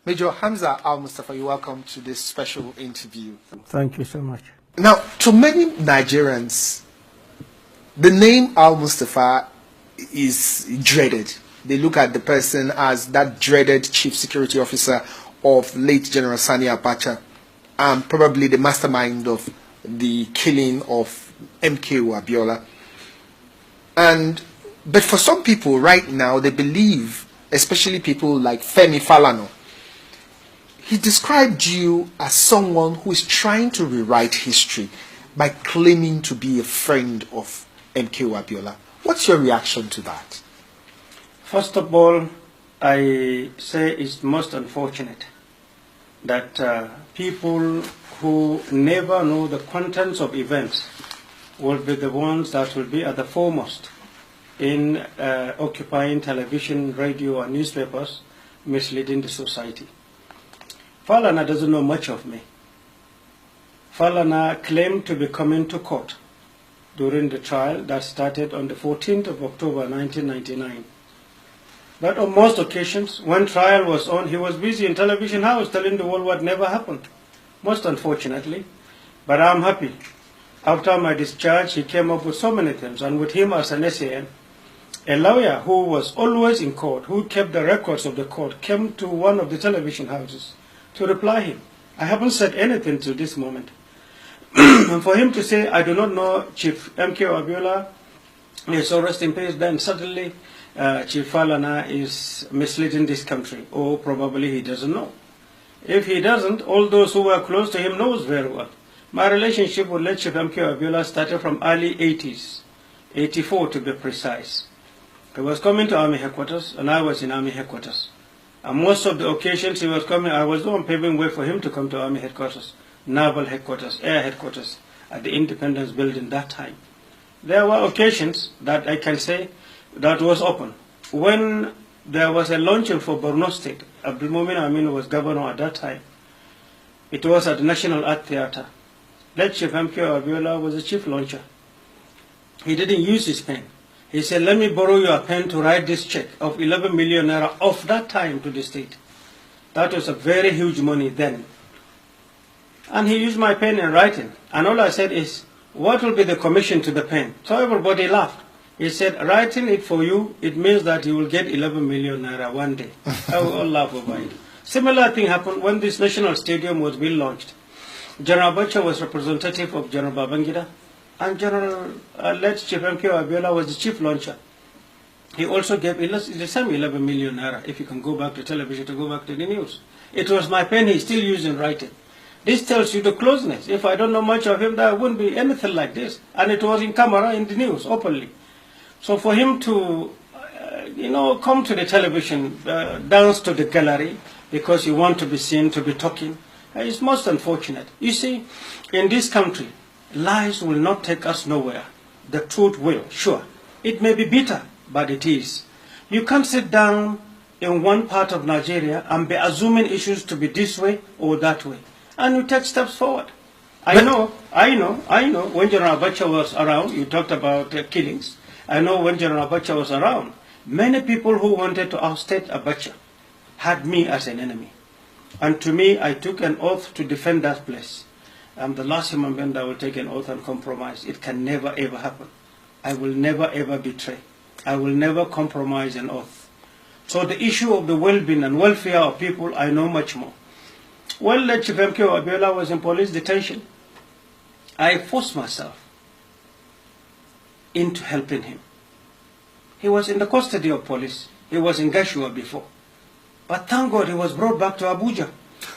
Major Hamza Al-Mustapha, you're welcome to this special interview. Thank you so much. Now, to many Nigerians, the name Al-Mustapha is dreaded. They look at the person as that dreaded chief security officer of late General Sani Abacha, and probably the mastermind of the killing of M.K.O Abiola. But for some people right now, they believe, especially people like Femi Falana, he described you as someone who is trying to rewrite history by claiming to be a friend of M.K.O Abiola. What's your reaction to that? First of all, I say it's most unfortunate that people who never know the contents of events will be the ones that will be at the foremost in occupying television, radio, and newspapers, misleading the society. Falana doesn't know much of me. Falana claimed to be coming to court during the trial that started on the 14th of October 1999. But on most occasions, when trial was on, he was busy in television house telling the world what never happened, most unfortunately. But I'm happy. After my discharge, he came up with so many things, and with him as an SAN, a lawyer who was always in court, who kept the records of the court, came to one of the television houses to reply him. I haven't said anything to this moment. And for him to say, I do not know Chief M.K.O Abiola, so rest in peace, then suddenly Chief Falana is misleading this country, or probably he doesn't know. If he doesn't, all those who were close to him knows very well. My relationship with late Chief M.K.O Abiola started from early 80s, 84 to be precise. He was coming to Army headquarters, and I was in Army headquarters. And most of the occasions he was coming, I was the one paving way for him to come to Army headquarters, Naval headquarters, Air headquarters, at the Independence Building that time. There were occasions that I can say that was open. When there was a launching for Borno State, Abdul Mumin Amin was governor at that time. It was at the National Art Theatre. Late Chief M.K.O Abiola was the chief launcher. He didn't use his pen. He said, let me borrow your pen to write this check of 11 million naira of that time to the state. That was a very huge money then. And he used my pen in writing. And all I said is, what will be the commission to the pen? So everybody laughed. He said, writing it for you, it means that you will get 11 million naira one day. I will all laugh over it. Similar thing happened when this national stadium was being launched. General Abacha was representative of General Babangida, and General late Chief M.K.O Abiola was the chief launcher. He also gave the same 11 million naira, if you can go back to television, to go back to the news. It was my pen he still used in writing. This tells you the closeness. If I don't know much of him, there wouldn't be anything like this. And it was in camera, in the news, openly. So for him to, come to the television, dance to the gallery, because you want to be seen, to be talking, is most unfortunate. You see, in this country, lies will not take us nowhere. The truth will, sure. It may be bitter, but it is. You can't sit down in one part of Nigeria and be assuming issues to be this way or that way. And you take steps forward. I know, when General Abacha was around, you talked about killings. I know when General Abacha was around, many people who wanted to outstate Abacha had me as an enemy. And to me, I took an oath to defend that place. I'm the last human being that will take an oath and compromise. It can never, ever happen. I will never, ever betray. I will never compromise an oath. So the issue of the well-being and welfare of people, I know much more. When late Chief M.K.O Abiola was in police detention, I forced myself into helping him. He was in the custody of police. He was in Gashua before. But thank God he was brought back to Abuja.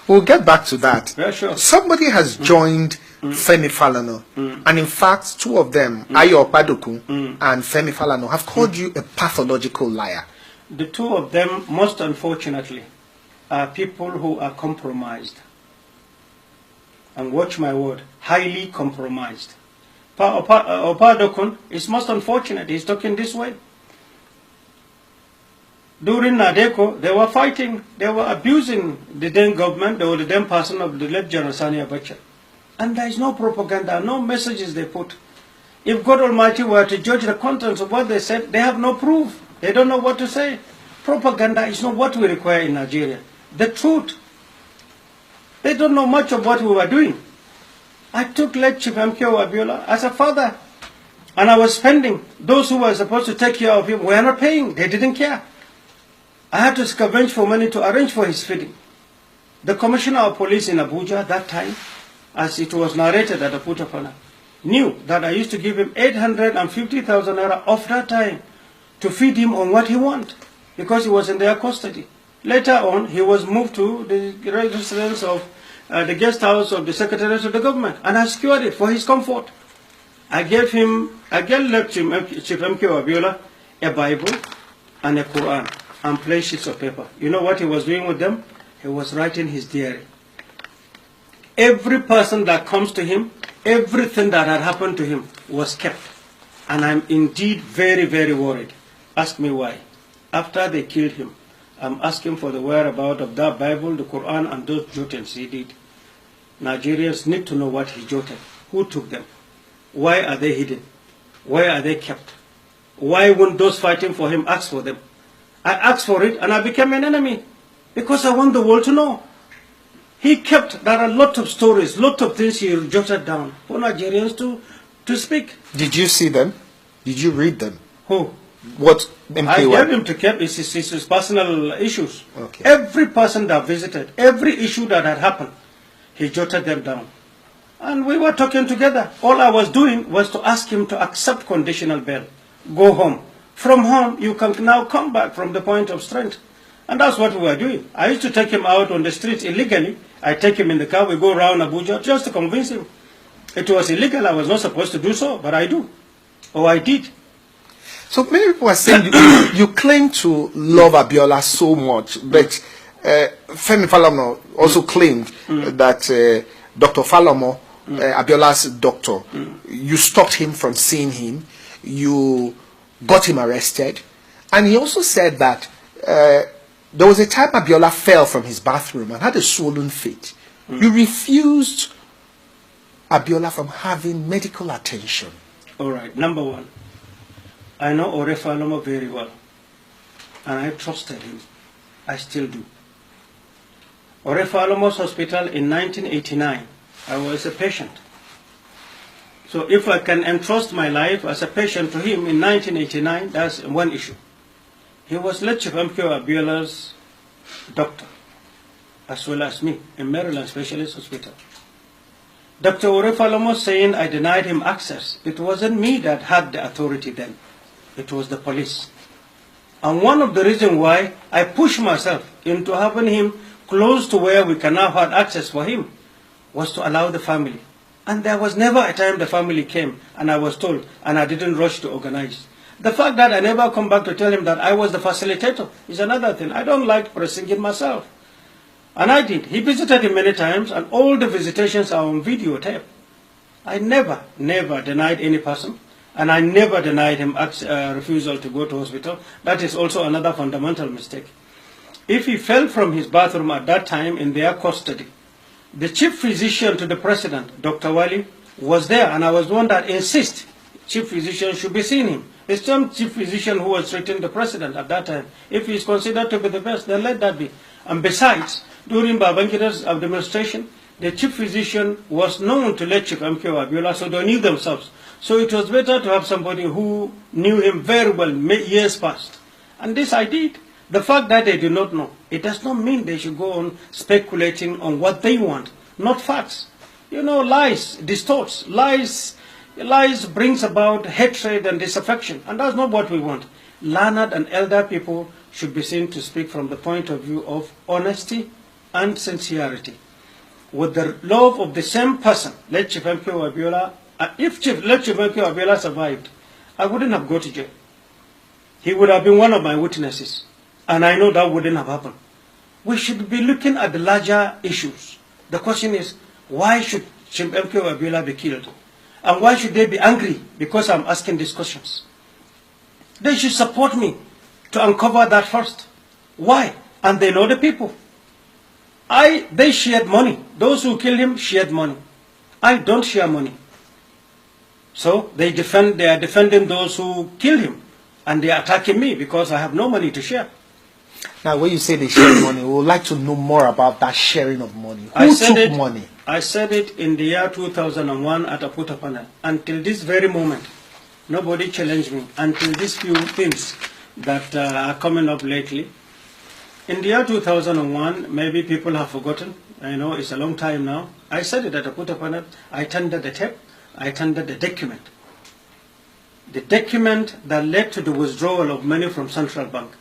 We'll get back to that. Yeah, sure. Somebody has joined Femi Falana, and in fact, two of them, Ayo Padoku and Femi Falana, have called you a pathological liar. The two of them, most unfortunately, are people who are compromised. And watch my word, highly compromised. Opadokun is most unfortunate. He's talking this way. During NADECO, they were fighting, they were abusing the then government, or the then person of the late General Sani Abacha. And there is no propaganda, no messages they put. If God Almighty were to judge the contents of what they said, they have no proof. They don't know what to say. Propaganda is not what we require in Nigeria. the truth. They don't know much of what we were doing. I took late Chief M.K.O Abiola as a father, and I was spending. Those who were supposed to take care of him were not paying. They didn't care. I had to scavenge for money to arrange for his feeding. The Commissioner of Police in Abuja at that time, as it was narrated at the Putafana, knew that I used to give him 850,000 naira of that time to feed him on what he wanted, because he was in their custody. Later on, he was moved to the residence of the guest house of the Secretariat of the Government, and I secured it for his comfort. I left Chief M.K.O Abiola a Bible and a Quran and plain sheets of paper. You know what he was doing with them? He was writing his diary. Every person that comes to him, everything that had happened to him was kept. And I'm indeed very, very worried. Ask me why. After they killed him, I'm asking for the whereabouts of that Bible, the Quran, and those jottings he did. Nigerians need to know what he jotted. Who took them? Why are they hidden? Why are they kept? Why won't those fighting for him ask for them? I asked for it and I became an enemy because I want the world to know. He kept, there are a lot of stories, lot of things he jotted down for Nigerians to speak. Did you see them? Did you read them? Who? What M.K.O? I gave him to keep his personal issues. Okay. Every person that visited, every issue that had happened, he jotted them down. And we were talking together. All I was doing was to ask him to accept conditional bail. Go home. From home, you can now come back from the point of strength. And that's what we were doing. I used to take him out on the streets illegally. I take him in the car, we go around Abuja just to convince him. It was illegal, I was not supposed to do so, but I do. Or I did. So many people are saying you claim to love Abiola so much, but Femi Falomo also claimed that Dr. Falomo, Abiola's doctor, you stopped him from seeing him, you got him arrested, and he also said that there was a time Abiola fell from his bathroom and had a swollen feet. You refused Abiola from having medical attention. All right, number one, I know Ore Falomo very well, and I trusted him. I still do. Ore Falomo's hospital in 1989, I was a patient. So if I can entrust my life as a patient to him in 1989, that's one issue. He was late Chief M.K.O Abiola's doctor, as well as me, in Maryland Specialist Hospital. Dr. Ore Falomo saying I denied him access. It wasn't me that had the authority then. It was the police. And one of the reasons why I pushed myself into having him close to where we can now have access for him was to allow the family. And there was never a time the family came and I was told, and I didn't rush to organize. The fact that I never come back to tell him that I was the facilitator is another thing. I don't like pressing it myself. And I did. He visited him many times, and all the visitations are on videotape. I never denied any person, and I never denied him refusal to go to hospital. That is also another fundamental mistake. If he fell from his bathroom at that time in their custody, the chief physician to the president, Dr. Wali, was there, and I was the one that insisted chief physician should be seeing him. The same chief physician who was treating the president at that time. If he is considered to be the best, then let that be. And besides, during Babangida's administration, the chief physician was known to let Chief M.K.O Abiola, so they knew themselves. So it was better to have somebody who knew him very well years past. And this I did. The fact that they do not know, it does not mean they should go on speculating on what they want, not facts. You know, lies distorts. Lies brings about hatred and disaffection, and that's not what we want. Learned and elder people should be seen to speak from the point of view of honesty and sincerity. With the love of the same person, let Chief M.K.O Abiola, if let Chief M.K.O Abiola survived, I wouldn't have gone to jail. He would have been one of my witnesses, and I know that wouldn't have happened. We should be looking at the larger issues. The question is, why should Chief M.K.O Abiola be killed? And why should they be angry because I'm asking these questions? They should support me to uncover that first. Why? And they know the people. They shared money. Those who killed him shared money. I don't share money. So they are defending those who killed him. And they are attacking me because I have no money to share. Now, when you say they share money, we would like to know more about that sharing of money. Who took money? I said it in the year 2001 at a Abuja panel. Until this very moment, nobody challenged me until these few things that are coming up lately. In the year 2001, maybe people have forgotten. I know it's a long time now. I said it at a Abuja panel. I tendered the tape. I tendered the document. The document that led to the withdrawal of money from Central Bank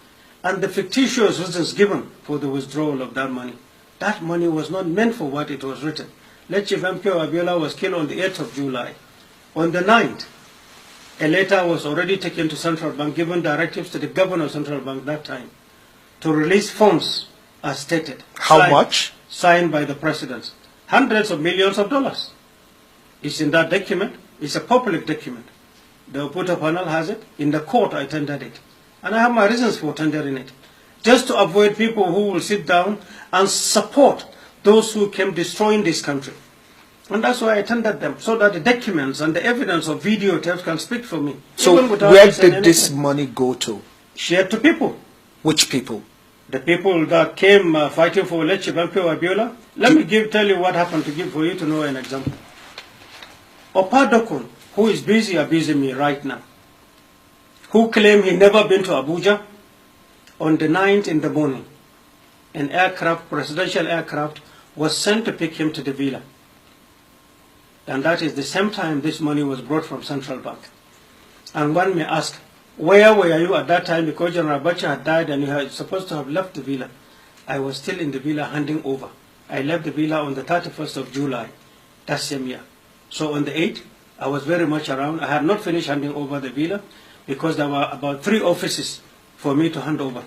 and the fictitious reasons given for the withdrawal of that money. That money was not meant for what it was written. Late Chief M.K.O Abiola was killed on the 8th of July. On the 9th, a letter was already taken to Central Bank, giving directives to the governor of Central Bank that time to release funds as stated. How much? Signed by the president. Hundreds of millions of dollars. It's in that document. It's a public document. The Abuja panel has it. In the court, I tendered it. And I have my reasons for tendering it. Just to avoid people who will sit down and support those who came destroying this country. And that's why I tendered them, so that the documents and the evidence of videotapes can speak for me. So where did this money go to? Shared to people. Which people? The people that came fighting for late Chief M.K.O Abiola. Let me tell you what happened for you to know an example. Opadokun, who is busy abusing me right now, who claimed he never been to Abuja, on the 9th in the morning, an aircraft, presidential aircraft, was sent to pick him to the villa. And that is the same time this money was brought from Central Bank. And one may ask, where were you at that time? Because General Abacha had died and you were supposed to have left the villa. I was still in the villa handing over. I left the villa on the 31st of July, that same year. So on the 8th, I was very much around. I had not finished handing over the villa because there were about 3 offices for me to hand over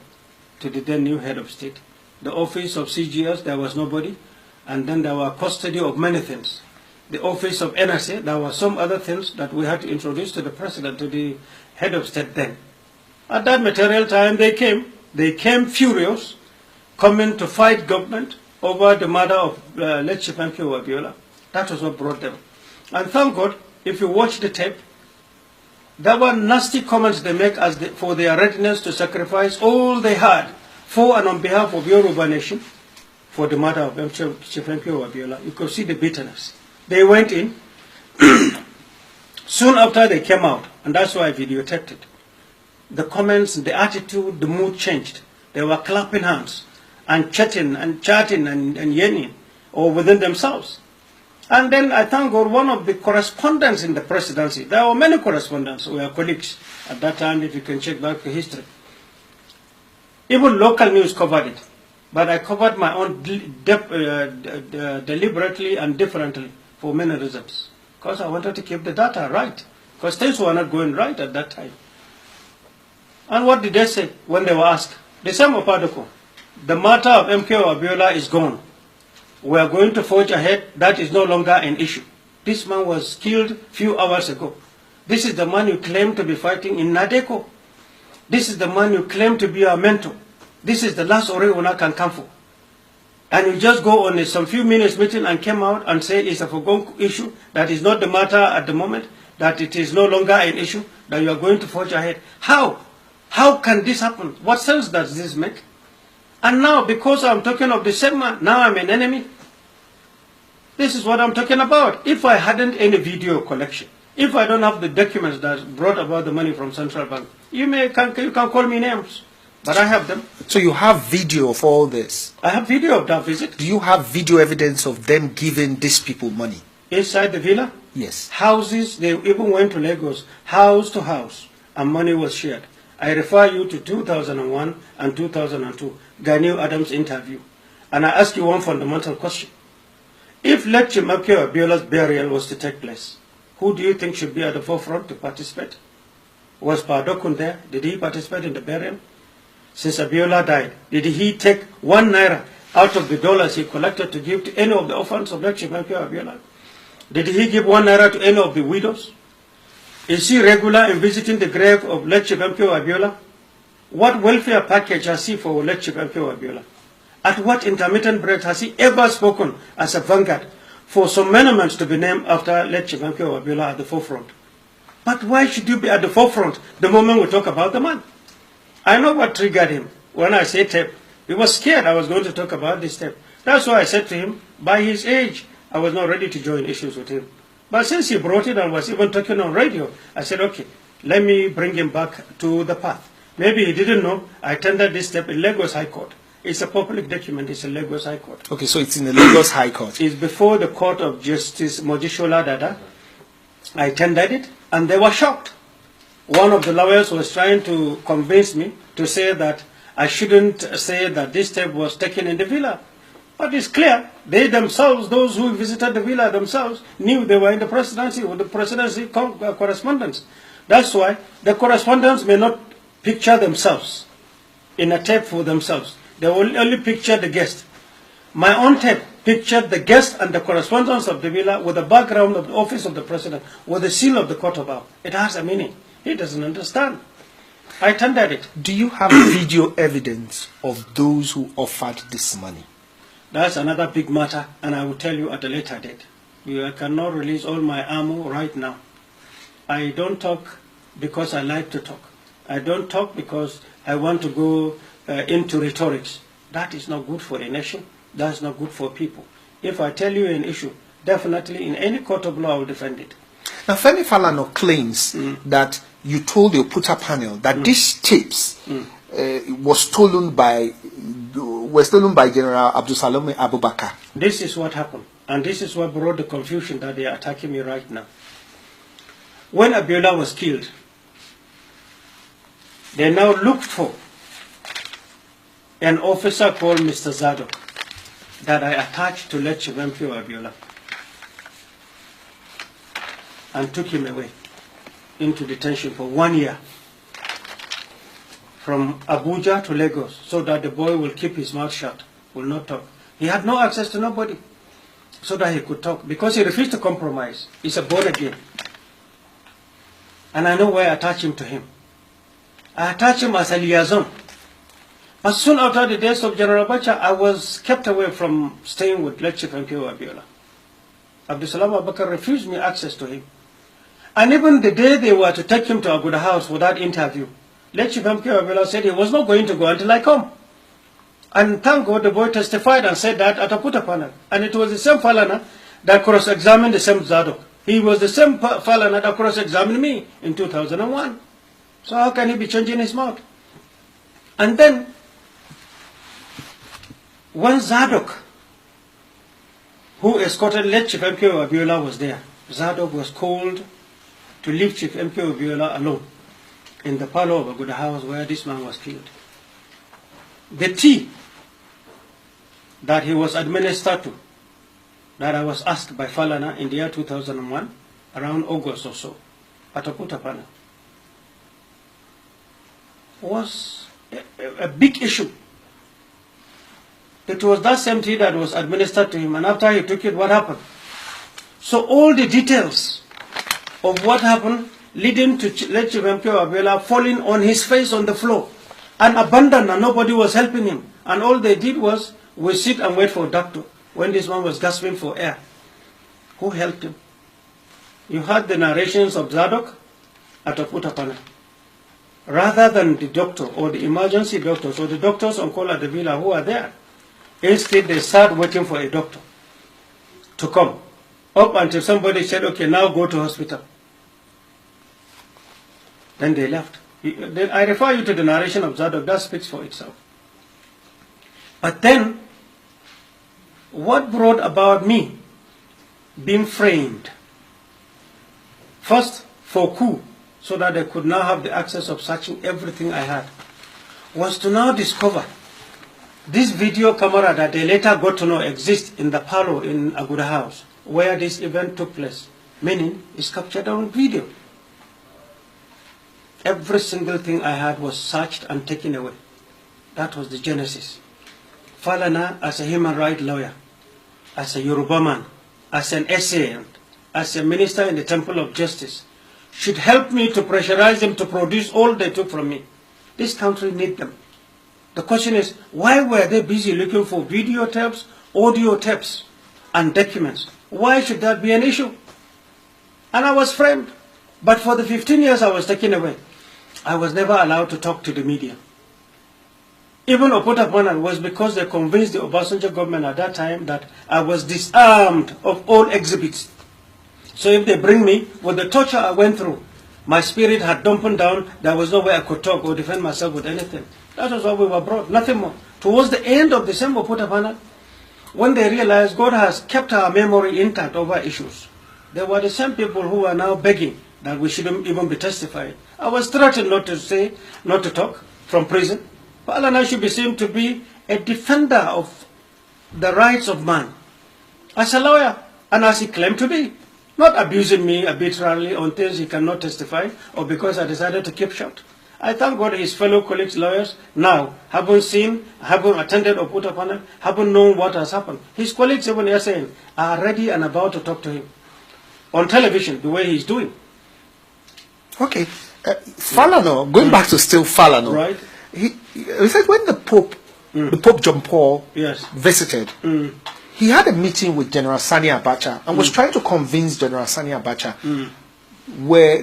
to the then new head of state. The office of CGS, there was nobody. And then there were custody of many things. The office of NSA, there were some other things that we had to introduce to the president, to the head of state then. At that material time, they came furious, coming to fight government over the murder of late Chief M.K.O Abiola. That was what brought them. And thank God, if you watch the tape, there were nasty comments they make for their readiness to sacrifice all they had for and on behalf of Yoruba nation for the murder of Chief M.K.O Abiola. You could see the bitterness. They went in. Soon after they came out, and that's why I videotaped it. The comments, the attitude, the mood changed. They were clapping hands and chatting and yenning, or within themselves. And then I thank God, one of the correspondents in the presidency, there were many correspondents who were colleagues at that time, if you can check back the history. Even local news covered it. But I covered my own deliberately and differently for many reasons. Because I wanted to keep the data right. Because things were not going right at that time. And what did they say when they were asked? The same Opadoko. The matter of M.K.O Abiola is gone. We are going to forge ahead. That is no longer an issue. This man was killed a few hours ago. This is the man you claim to be fighting in NADECO. This is the man you claim to be our mentor. This is the last Oreona can come for. And you just go on some few minutes meeting and came out and say it's a foregone issue, that is not the matter at the moment, that it is no longer an issue, that you are going to forge ahead. How? How can this happen? What sense does this make? And now, because I'm talking of the same man, now I'm an enemy. This is what I'm talking about. If I hadn't any video collection, if I don't have the documents that brought about the money from Central Bank, you can call me names, but I have them. So you have video of all this? I have video of that visit. Do you have video evidence of them giving these people money? Inside the villa? Yes. Houses, they even went to Lagos, house to house, and money was shared. I refer you to 2001 and 2002, Ghanaian Adams interview. And I ask you one fundamental question. If late Chief M.K.O Abiola's burial was to take place, who do you think should be at the forefront to participate? Was Padokun there? Did he participate in the burial? Since Abiola died, did he take 1 naira out of the dollars he collected to give to any of the orphans of late Chief M.K.O Abiola? Did he give 1 naira to any of the widows? Is he regular in visiting the grave of late Chief M.K.O Abiola? What welfare package has he for late Chief M.K.O Abiola? At what intermittent break has he ever spoken as a vanguard for some monuments to be named after late Chief M.K.O Abiola at the forefront? But why should you be at the forefront the moment we talk about the man? I know what triggered him when I say tape. He was scared I was going to talk about this tape. That's why I said to him, by his age, I was not ready to join issues with him. But since he brought it and was even talking on radio, I said, okay, let me bring him back to the path. Maybe he didn't know I tendered this tape in Lagos High Court. It's a public document. It's in Lagos High Court. Okay, so it's in the Lagos High Court. It's before the Court of Justice Mojishola Dada. I tendered it, and they were shocked. One of the lawyers was trying to convince me to say that I shouldn't say that this tape was taken in the villa. But it's clear, they themselves, those who visited the villa themselves, knew they were in the presidency or the presidency correspondence. That's why the correspondents may not picture themselves in a tape for themselves. They will only picture the guest. My own tape pictured the guest and the correspondence of the villa with the background of the office of the president, with the seal of the court of arms. It has a meaning. He doesn't understand. I tendered it. Do you have video evidence of those who offered this money? That's another big matter, and I will tell you at a later date. I cannot release all my ammo right now. I don't talk because I like to talk. I don't talk because I want to go into rhetorics. That is not good for a nation. That's not good for people. If I tell you an issue, definitely in any court of law I will defend it. Now, Femi Falana claims that you told the Oputa panel that these tapes were stolen by General Abdulsalami Abubakar. This is what happened, and this is what brought the confusion that they are attacking me right now. When Abiola was killed, they now looked for an officer called Mr. Zadok that I attached to late Chief M.K.O Abiola and took him away into detention for 1 year from Abuja to Lagos so that the boy will keep his mouth shut, will not talk. He had no access to nobody so that he could talk because he refused to compromise. He's a born again. And I know why I attach him to him. I attach him as a liaison. But soon after the death of General Abacha, I was kept away from staying with late Chief M.K.O Abiola. Abdulsalam Abubakar refused me access to him. And even the day they were to take him to Aguda House for that interview, late Chief M.K.O Abiola said he was not going to go until I come. And thank God the boy testified and said that at a Oputa panel. And it was the same Falana that cross-examined the same Zadok. He was the same Falana that cross-examined me in 2001. So how can he be changing his mouth? And then, when Zadok, who escorted late Chief M.K.O Abiola, was there, Zadok was called to leave Chief M.K.O Abiola alone in the parlor of Aguda House where this man was killed. The tea that he was administered to, that I was asked by Falana in the year 2001, around August or so, at Oputa panel, was a big issue. It was that same tea that was administered to him, and after he took it, what happened? So all the details of what happened leading to late Chief M.K.O Abiola falling on his face on the floor and abandoned, and nobody was helping him. And all they did was, we sit and wait for a doctor when this man was gasping for air. Who helped him? You heard the narrations of Zadok at Oputa panel. Rather than the doctor or the emergency doctors or the doctors on call at the villa who are there, instead they start waiting for a doctor to come, up until somebody said, okay, now go to hospital. Then they left. Then I refer you to the narration of Zadok, that speaks for itself. But then, what brought about me being framed? First, for coup, so that they could now have the access of searching everything I had, was to now discover this video camera that they later got to know exists in the parlor in Aguda House, where this event took place, meaning it's captured on video. Every single thing I had was searched and taken away. That was the genesis. Falana, as a human rights lawyer, as a Yoruba man, as an essayist, as a minister in the Temple of Justice, should help me to pressurize them to produce all they took from me. This country needs them. The question is, why were they busy looking for video tapes, audio tapes, and documents? Why should that be an issue? And I was framed. But for the 15 years I was taken away, I was never allowed to talk to the media. even Oputa panel, was because they convinced the Obasanjo government at that time that I was disarmed of all exhibits. So if they bring me, with the torture I went through, my spirit had dampened down, there was no way I could talk or defend myself with anything. That was why we were brought, nothing more. Towards the end of December Oputa panel, when they realized God has kept our memory intact over issues, they were the same people who are now begging that we shouldn't even be testifying. I was threatened not to talk from prison. But Alana should be seen to be a defender of the rights of man, as a lawyer, and as he claimed to be. Not abusing me arbitrarily on things he cannot testify, or because I decided to keep short. I thank God his fellow colleagues, lawyers, now haven't attended Oputa panel, haven't known what has happened. His colleagues, even here saying, are ready and about to talk to him on television, the way he's doing. Okay. Falana, going back to still Falana, right? He said when the Pope John Paul visited, he had a meeting with General Sani Abacha and was trying to convince General Sani Abacha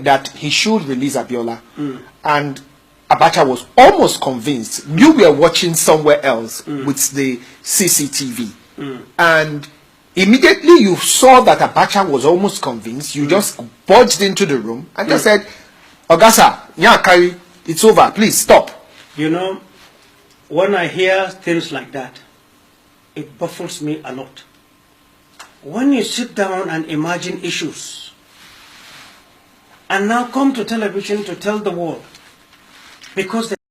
that he should release Abiola. And Abacha was almost convinced. You were watching somewhere else with the CCTV. And immediately you saw that Abacha was almost convinced. You just barged into the room and just said, Ogasa, Nyakari, it's over, please stop. You know, when I hear things like that, it baffles me a lot. When you sit down and imagine issues, and now come to television to tell the world, because